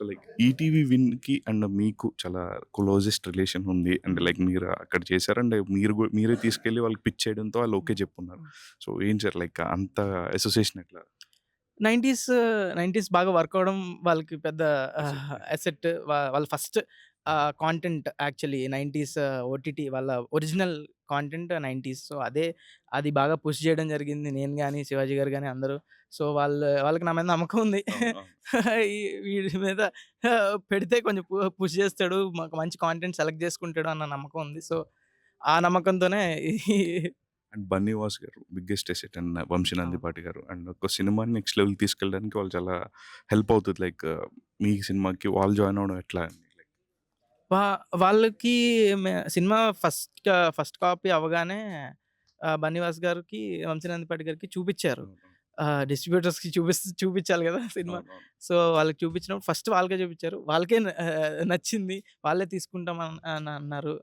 Like ETV విన్‌కి and మీకు చాలా closest relation ఉంది. అండ్ హ్మ్. లైక్ మీరు అక్కడ చేశారు. అండ్ మీరే తీసుకెళ్ళి వాళ్ళకి పిచ్ చేయడంతో వాళ్ళు హ్మ్. ఓకే చెప్పున్నారు. హ్మ్. సో, ఏం సార్ లైక్ అంత అసోసియేషన్ ఎట్లా? 90స్, 90స్ బాగా వర్క్ అవ్వడం వాళ్ళకి పెద్ద అసెట్. అసెట్. వాళ్ళ ఫస్ట్ కాంటెంట్ యాక్చువల్లీ 90స్ ఓటీటీ వాళ్ళ ఒరిజినల్ కాంటెంట్ 90స్. సో, అది బాగా పుష్ చేయడం జరిగింది. నేను గాని, శివాజీ గారు గాని అందరూ. సో, వాళ్ళకి నా మీద నమ్మకం ఉంది. అవును. అవును. ఈ వీడి మీద పెడితే కొంచెం పుష్ చేస్తాడు. మాకు మంచి కాంటెంట్ సెలెక్ట్ చేసుకుంటాడు అన్న నమ్మకం ఉంది. సో, ఆ నమ్మకంతోనే అండ్ 'బన్నీ వాస్' గారు బిగ్గెస్ట్ అసెట్ అండ్ 'వంశీ అవును. నందిపాటి' గారు. అండ్ ఒక సినిమాని నెక్స్ట్ లెవెల్‌కి తీసుకెళ్ళడానికి వాళ్ళు చాలా హెల్ప్ అవుతది. లైక్ మీ సినిమాకి వాళ్ళు జాయిన్ అవ్వడం ఎట్లా అండి? లైక్ వా వాళ్ళకి సినిమా ఫస్ట్ కాపీ అవ్వగానే 'బన్నీవాస్' గారికి, 'వంశీనందిపాటి' గారికి చూపిచ్చారు. అవును. డిస్ట్రిబ్యూటర్స్‌కి చూపిచ్చాలి గదా! సినిమా. అవునవును. సో, వాళ్ళకి చూపించినప్పుడు ఫస్ట్ వాళ్ళకే చూపిచ్చారు. వాళ్ళకే నచ్చింది. వాళ్ళే తీసుకుంటాం అని అన్నారు.